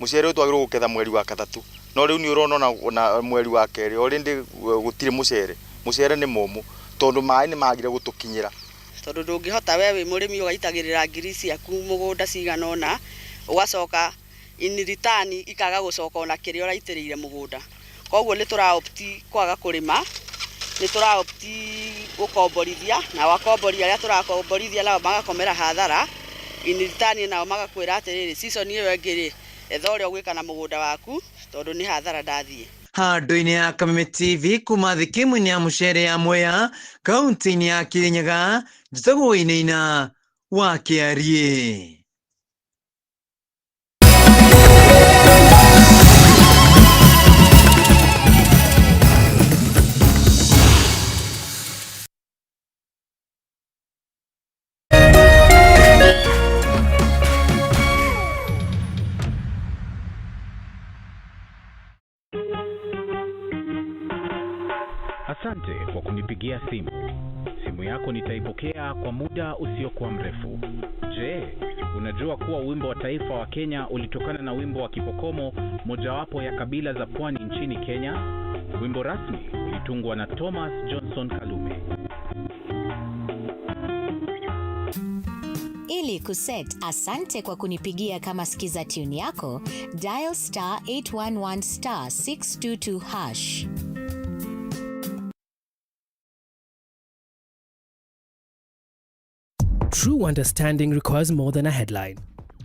Mũcere ũyũ twagĩrĩirwo gũketha mweri wa gatatũ. No rĩu nĩ ũrona na mweri wa kerĩ already gũtirĩ mũcere nĩ mũmũ tondũ maĩ nĩ magire gũtũkinyĩra. Tondũ ndũngĩhota we wĩ mũrĩmi ũgaitagĩrĩra ngiri ciaku mũgũnda cigana ũna ũgacoka in return ikaga gũcoka ona kĩrĩa ũraitĩrĩire mũgũnda. Koguo nĩ tũraopti kwaga kũrĩma, nĩ tũraopti gũkomborithia na wakomboria arĩa tũrakomborithia nao magakomera hathara, in return nao magakwĩra atĩrĩrĩ season ĩyo ĩngĩ etha ũrĩa ũgwĩka na mũgũnda waku tondũ nĩ hathara ndathiĩ. Handũ-inĩ ya Kameme TV kuma thikĩmu-inĩ ya mũcere ya Mwea kaunti-inĩ ya Kirinyaga njĩtagwo Wainaina wa Kĩarie. Asante kwa kunipigia simu. Simu yako nitaipokea kwa muda usiokuwa mrefu. Je, unajua kuwa wimbo wa taifa wa Kenya ulitokana na wimbo wa Kipokomo, mojawapo ya kabila za pwani nchini Kenya? Wimbo rasmi ulitungwa na Thomas Johnson Kalume. Ili kuset asante kwa kunipigia kama skiza tune yako, dial *811*622#. True understanding requires more than a headline.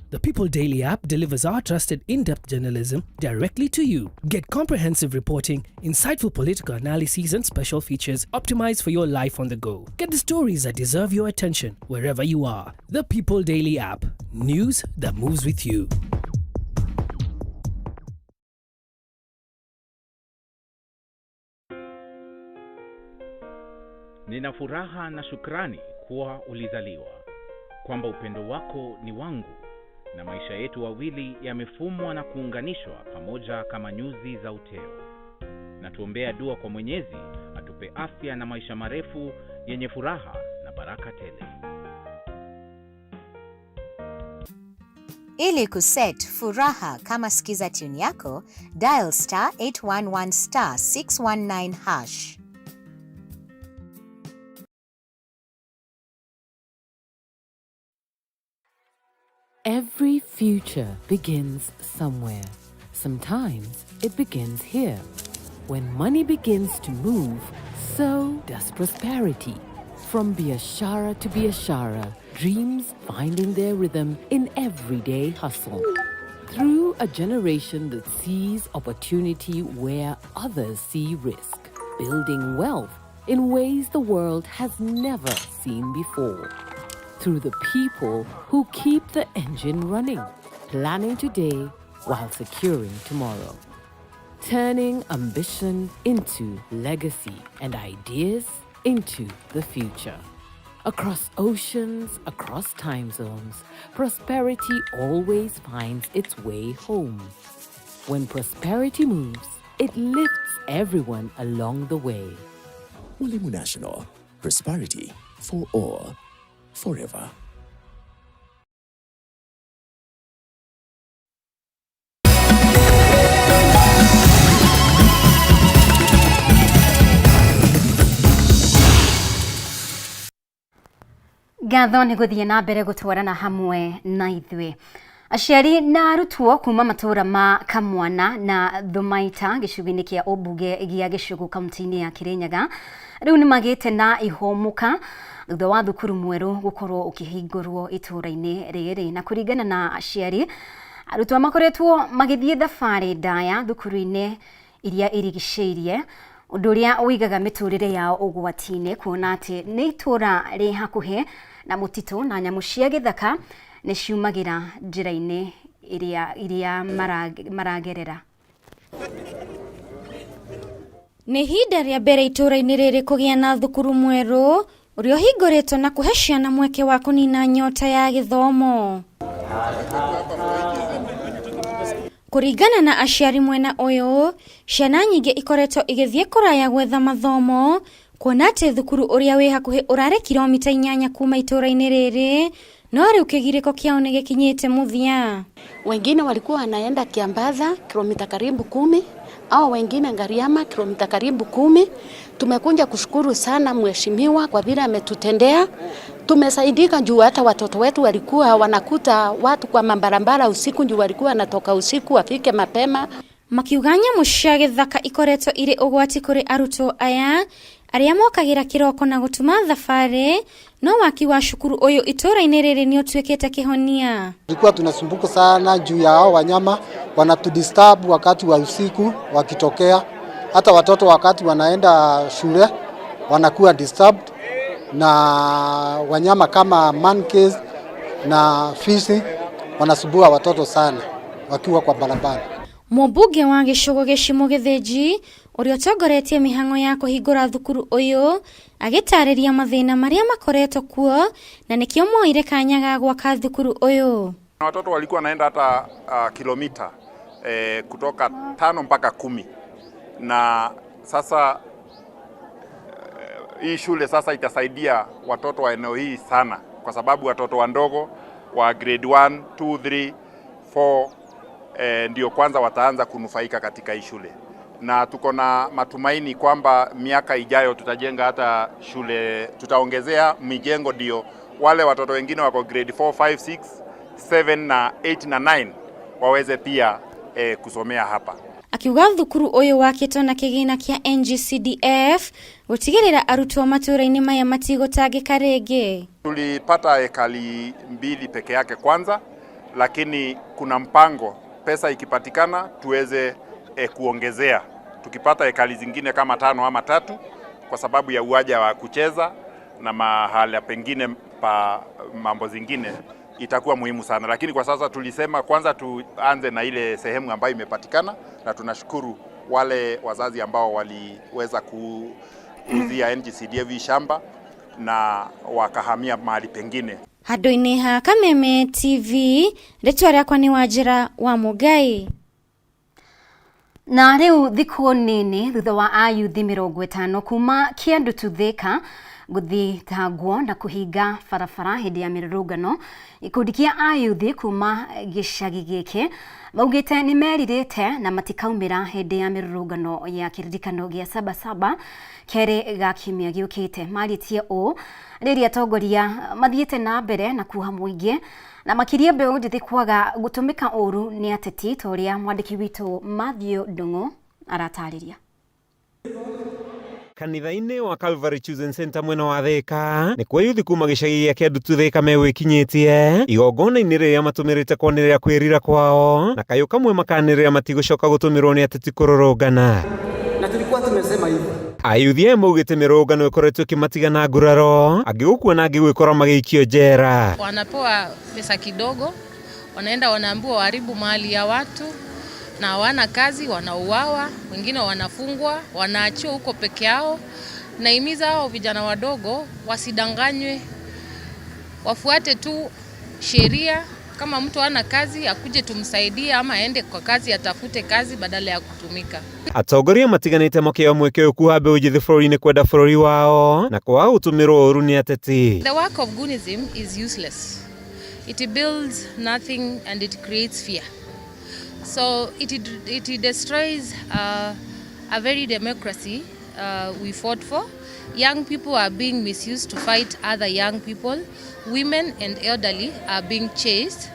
The People Daily app delivers our trusted in-depth journalism directly to you. Get comprehensive reporting, insightful political analyses and special features optimized for your life on the go. Get the stories that deserve your attention wherever you are. The People Daily app. News that moves with you. Nina furaha na shukrani kuwa ulizaliwa, kwamba upendo wako ni wangu na maisha yetu wawili yamefumwa na kuunganishwa pamoja kama nyuzi za uteo. Na tuombea dua kwa Mwenyezi atupe afya na maisha marefu yenye furaha na baraka tele. Ili kuset furaha kama sikiza tune yako, dial *811 *619#. Every future begins somewhere. Sometimes it begins here. When money begins to move, so does prosperity. From biashara to biashara, dreams finding their rhythm in everyday hustle. Through a generation that sees opportunity where others see risk. Building wealth in ways the world has never seen before. Through the people who keep the engine running, planning today while securing tomorrow. Turning ambition into legacy and ideas into the future. Across oceans, across time zones, prosperity always finds its way home. When prosperity moves, it lifts everyone along the way. Ulimu National, prosperity for all, forever. Gatho nĩ gũthiĩ na mbere gũtwarana hamwe na ithuĩ. Aciari na arutwo kuma matura ma Kamwana na Thumaita gĩcigo-inĩ kĩa ũmbunge gĩa Gĩcũgũ kaunti-inĩ ya Kirinyaga rĩu nĩ magĩte na ihomuka thutha wa thukuru mwerũ gũkorwo ũkĩhingũrwo itũra-inĩ rĩrĩ. Na kũringana na aciari, arutwo makoretwo magĩthiĩ thabarĩ ndaya thukuru-inĩ iria irigicĩirie, ũndũ ũrĩa ũigaga mĩtũrĩre yao ũgwati-inĩ, kuona atĩ nĩ itũra rĩ hakuhĩ na mũtitũ na nyamũ cia gĩthaka nĩ ciumagĩra njĩra-inĩ iria maragerera. Nĩ ihinda rĩa mbere itũra-inĩ rĩrĩ kũgĩa na thukuru mwerũ ũrĩa ũhingũrĩtwo na kũhe ciana mweke wa kũnina nyota ya gĩthomo. Kũringana na aciari mwena ũyũ, ciana nyingĩ ikoretwo igĩthiĩ kũraya gwetha mathomo, kuona atĩ thukuru ũrĩa wĩ hakuhĩ ũrarĩ kilomita 8 kuma itũra-inĩ rĩrĩ, no rĩu kĩgirĩko kĩao nĩ gĩkinyĩte mũthia. Wengine walikuwa wanaenda Kiambaza kilomita karibu 10, au wengine Ngariama kilomita karibu 10. Tumekuja kushukuru sana mheshimiwa kwa vile ametutendea. Tumesaidika juu hata watoto wetu walikuwa wanakuta watu kwa mabarabara usiku, juu walikuwa wanatoka usiku wafike mapema. Makiuga nyamũ cia gĩthaka ikoretwo irĩ ũgwati kũrĩ arutwo aya arĩa mokagĩra kĩroko na gũtuma thabarĩ, no waki wa cukuru ũyũ itũra-inĩ rĩrĩ nĩ ũtuĩkĩte kĩhonia. Tulikuwa tunasumbuka sana juu ya hao wanyama wanatudisturb wakati wa usiku wakitokea. Hata watoto wakati wanaenda shule wanakuwa disturbed na wanyama kama monkeys na fisi wanasumbua watoto sana wakiwa kwa barabara. Mũmbunge wa Gĩcũgũ Gĩchimũ Gĩthĩnji ũrĩa ũtongoretie mĩhang'o ya kũhingũra thukuru ũyũ agĩtarĩria mathĩna marĩa makoretwo kuo na nĩkĩo moire kanya ga gwaka thukuru ũyũ. Watoto walikuwa wanaenda hata kilomita kutoka 5 mpaka 10, na sasa hii shule sasa itasaidia watoto wa eneo hii sana, kwa sababu watoto wandogo wa grade 1, 2, 3, 4 ndio kwanza wataanza kunufaika katika hii shule, na tuko na matumaini kwamba miaka ijayo tutajenga hata shule, tutaongezea mijengo ndio wale watoto wengine wako grade 4, 5, 6, 7 na 8 na 9 waweze pia kusomea hapa. Akiuga thukuru ũyũ wakĩtwo na kĩgĩna kĩa NGCDF gũtigĩrĩra arutwo matũra-inĩ maya matigũtangĩka rĩngĩ. Tulipata ekali 2 peke yake kwanza, lakini kuna mpango pesa ikipatikana tuweze kuongezea. Tukipata ekali zingine kama 5 ama 3 kwa sababu ya uwanja wa kucheza na mahali pengine pa mambo zingine itakuwa muhimu sana, lakini kwa sasa tulisema kwanza tuanze na ile sehemu ambayo imepatikana, na tunashukuru wale wazazi ambao waliweza kuuzia NGCDF shamba na wakahamia mahali pengine. Handu-inĩ ha Kameme TV, rĩtwa rĩakwa nĩ Wanjĩra wa Mũgai. Na rĩu thikũ nini thutha wa ayuthi 50 kuma Kiandu to Thika guthitangwo na kuhinga barabara hindi ya mirurungano, ikundi kia ayuthi kuma gicagi giki maugite ni meririte na matikaumira hindi ya mirurungano ya kiririkano gia Sabasaba keri ga kiumia giukite. Maritie o riria atongoria mathiete na mbere na kuha muingi na makiria mbeu ndithi kwaga gutumika uru ni ateti toria mwandiki witu Matthew Ndung'u aratariria. Kanitha-inĩ wa Calvary Chosen Center mwena wa Thika ni kwa yuthi kuma gicagi gia Kiandu to Thika megwikinyitie igongona-inĩ rĩrĩa matũmĩrĩte kwanĩrĩra kwĩrira kwao na kayo kamwe makanĩrĩra matigũcoka gũtũmĩrwo nĩ ateti kũrũrũngana. Na tulikuwa tumesema hivi. Ayuthi maugĩte mĩrũrũngano ĩkoretwo ĩkĩmatigana nguraro, angĩ gũkua na angĩ gwĩkora magĩikio njera. Wanapewa pesa kidogo, wanaenda wanaambiwa waharibu mali ya watu na hawana kazi, wanauawa, wengine wanafungwa, wanaachiwa huko peke yao. Naimiza hao vijana wadogo wasidanganywe, wafuate tu sheria. Kama mtu hana kazi akuje tumsaidie, ama aende kwa kazi atafute kazi badala ya kutumika. Atongoria matiganĩte makĩoya mweke kuha mbeũ njĩthĩ bũrũri-inĩ kwenda bũrũri wao na kwaga gũtũmĩrwo ũru nĩ ateti. The work of Gunism is useless. It builds nothing and it creates fear. So it destroys a very democracy we fought for. Young people are being misused to fight other young people. Women and elderly are being chased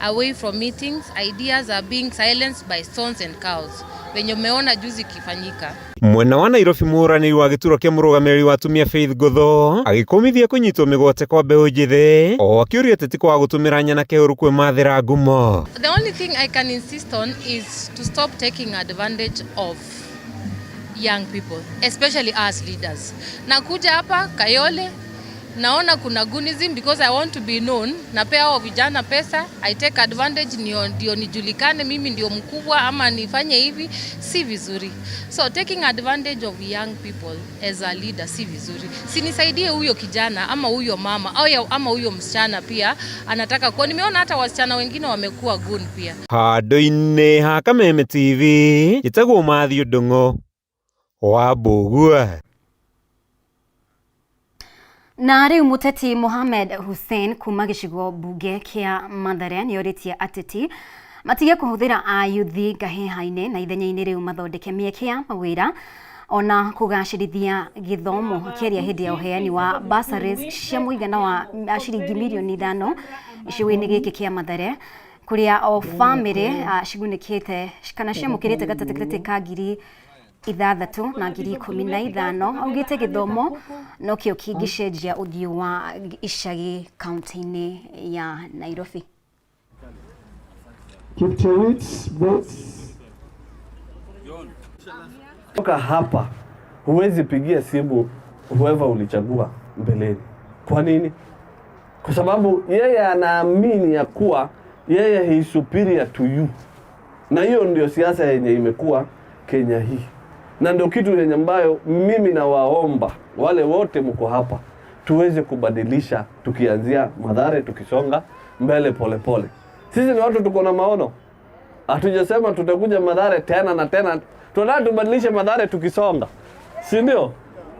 away from meetings. Ideas are being silenced by stones and cows. Venye umeona juzi kifanyika. Mwena wa Nairobi mũranĩri wa gĩturwa kĩa mũrũgamĩrĩri wa atumia Faith Gotho agĩkomithia kũnyitwo mĩgwate kwa mbeũ njĩthĩ o akĩũria ateti kwaga gũtũmĩra nyana kĩhũrũ kwĩmathĩra ngumo. The only thing I can insist on is to stop taking advantage of young people, especially us leaders. Nakuja hapa Kayole, naona kuna Gunism because I want to be known. Napea hao vijana pesa, I take advantage ndio nijulikane mimi ndio mkubwa ama nifanye hivi, si vizuri. So taking advantage of young people as a leader si vizuri. Sinisaidie huyo kijana ama huyo mama au ama huyo msichana pia anataka kwa. Nimeona hata wasichana wengine wamekuwa gun pia. Handu-inĩ ha Kameme TV gĩtagwo Matthew Ndung'u wa Mbũgua. Na rĩu muteti Mohamed Hussein kuma gĩcigo mbunge kĩa Mathare nĩoritie ateti matige kũhũthĩra ayuthi ngahĩha-inĩ na ithenya-inĩ rĩu mathondeke mĩeke ya mawĩra ona kũgacĩrithia gĩthomo kĩrĩa hĩndĩ ya ũheani wa bursaries cia mũigana wa ciringi mirioni 5 gĩcigo-inĩ gĩkĩ kĩa Mathare kũrĩa o family cigunĩkĩte kana ciamũkĩrĩte gatagatĩ ka ngiri 6 na ngiri 15 augite githomo no kĩo kĩngĩcenjia ũthiũ wa icagi kaunti-inĩ ya Nairobi. Toka hapa huwezi pigia simu whoever ulichagua mbeleni. Kwa nini? Kwa sababu yeye anaamini ya kuwa yeye he is superior to you. Na hiyo ndio siasa yenye imekuwa Kenya hii. Na ndio kitu yenye ambayo mimi nawaomba wale wote mko hapa tuweze kubadilisha, tukianzia Mathare tukisonga mbele pole pole. Sisi ni watu tuko na maono. Hatujasema tutakuja Mathare tena na tena. Tunataka tubadilishe Mathare tukisonga. Si ndio?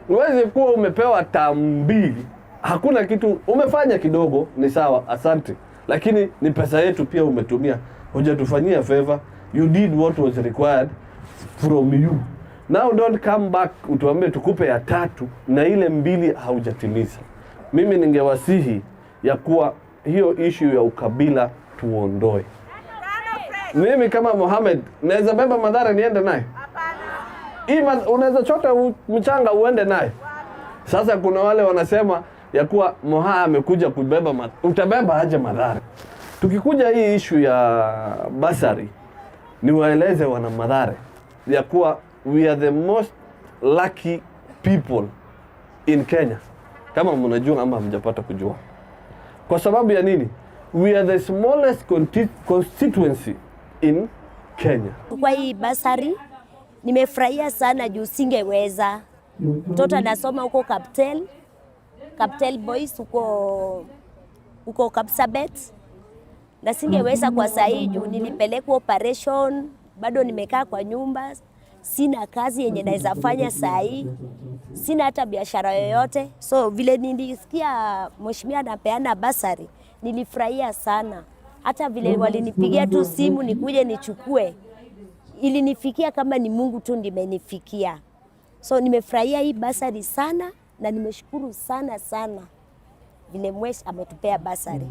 Uweze kuwa umepewa tambili. Hakuna kitu umefanya kidogo ni sawa, asante. Lakini ni pesa yetu pia umetumia. Hujatufanyia favor. You did what was required from you. Now don't come back utuambie tukupe ya 3 na ile 2 haujatimiza. Mimi ningewasihi ya kuwa hiyo issue ya ukabila tuondoe. Mimi kama Mohamed naweza beba Mathare niende naye? Hapana. Unaweza chota mchanga uende naye? Sasa kuna wale wanasema ya kuwa Moha amekuja kubeba utabeba aje Mathare? Tukikuja hii issue ya bursary ni waeleze wana Mathare ya kuwa we are the most lucky people in Kenya. Kama mnajua ama mjapata kujua. Kwa sababu ya nini? We are the smallest constituency in Kenya. Kwa hii basari nimefurahia sana juu singeweza. Mtoto anasoma huko Capital Boys huko Kapsabet, na singeweza kwa saa hii juu nilipelekwa operation, bado nimekaa kwa nyumba, sina kazi yenye naweza fanya saa hii, sina hata biashara yoyote. So vile nilisikia mheshimiwa anapeana basari, nilifurahia sana. Hata vile walinipigia tu simu nikuje nichukue, ilinifikia kama ni Mungu tu ndimenifikia. So nimefurahia hii basari sana na nimeshukuru sana sana vile mwesh ametupea basari.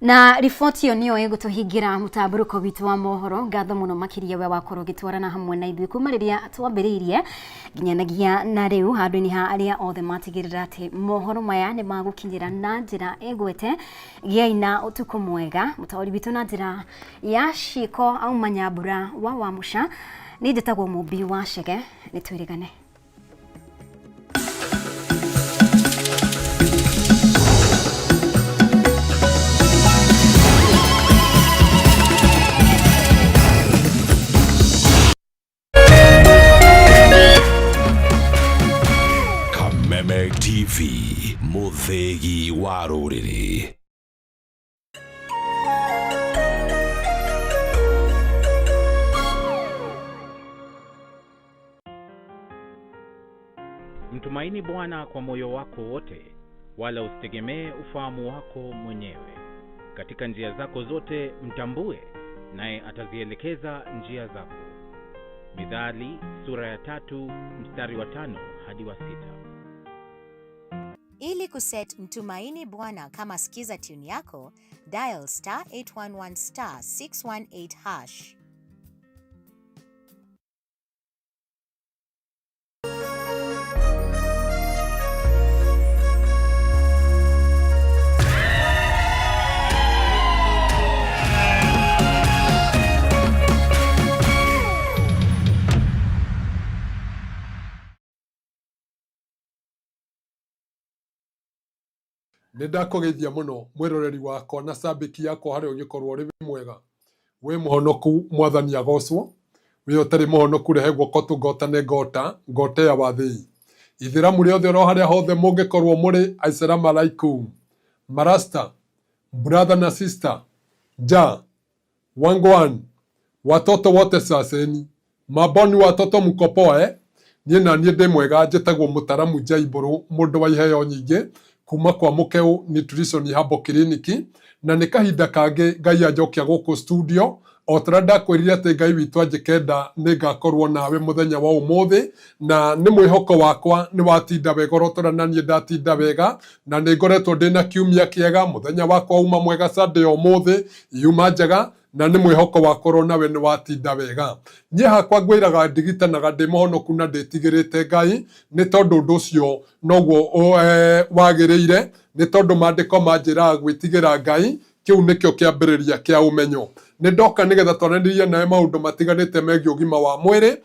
Na riboti iyo niyo igutuhingira mutaburuko witu wa mohoro. Ngatho muno makiria we wakorwo gitwarana hamwe na ithuĩ kuma riria twambĩrĩirie nginyanagia na riu handũ-inĩ ha aria othe matigĩrĩra atĩ mohoro maya nĩ magũkinyĩra na njĩra ĩgwete. Gĩai na ũtukũ mwega. Mũtaũri witũ na njĩra ya ciĩko auma Nyambura wa Wamuca, nĩ njĩtagwo Mũmbi wa Chege. Nĩ twĩrĩgane. TV Muthegi wa Rũrĩrĩ. Mtumaini Bwana kwa moyo wako wote, wala usitegemee ufahamu wako mwenyewe. Katika njia zako zote mtambue, naye atazielekeza njia zako. Mithali sura ya 3 mstari wa 5 hadi wa 6. Ili kuset Mtumaini Bwana kama skiza tune yako, dial *811 *618#. Nĩndakũgeithia mũno mwĩroreri wakwa na cambĩki yakwa harĩa ũngĩkorwo ũrĩ mwega. Wĩ mũhonoku Mwathani agocwo. Wĩ ũtarĩ mũhonoku rehe guoko tũngotane ngota ya wathĩi. Ithĩramu rĩothe ro harĩa hothe mũngĩkorwo mũrĩ, Assalamu alaikum. Marasta, brother na sister, wangwan, watoto wote saseni, maboni watoto mko poa Niĩ na niĩ ndĩ mwega, njĩtagwo Mũtaramu Jaibũrũ, mũndũ wa iheo nyingĩ kuma kwa Mukeu Nutrition Herbal Clinic, na nĩ kahinda kangĩ Ngai anjokia gũkũ studio. O tara ndakwĩrire atĩ Ngai witũ angĩkenda nĩngakorwo nawe mũthenya wa ũmũthĩ, na nĩ mwĩhoko wakwa nĩ watinda wega ũrotora na niĩ ndatinda wega, na nĩ ngoretwo ndĩna kiumia kĩega. Mũthenya wakwa uma mwega Sunday ũmũthĩ yuma njega, na nĩ mwĩhoko wakwa nawe nĩ watinda wega. Niĩ hakwa ngwĩraga ndigitanaga ndĩ mũhonoku na ndĩtigĩrĩte Ngai, nĩ tondũ ũndũ ũcio noguo wagĩrĩire, nĩ tondũ maandĩko manjĩraga gwĩtigĩra Ngai kĩu nĩkĩo kĩambĩrĩria kĩa ũmenyo. Nĩ ndoka nĩgetha twaranĩrie nawe maũndũ matiganĩte megiĩ ũgima wa mwĩrĩ,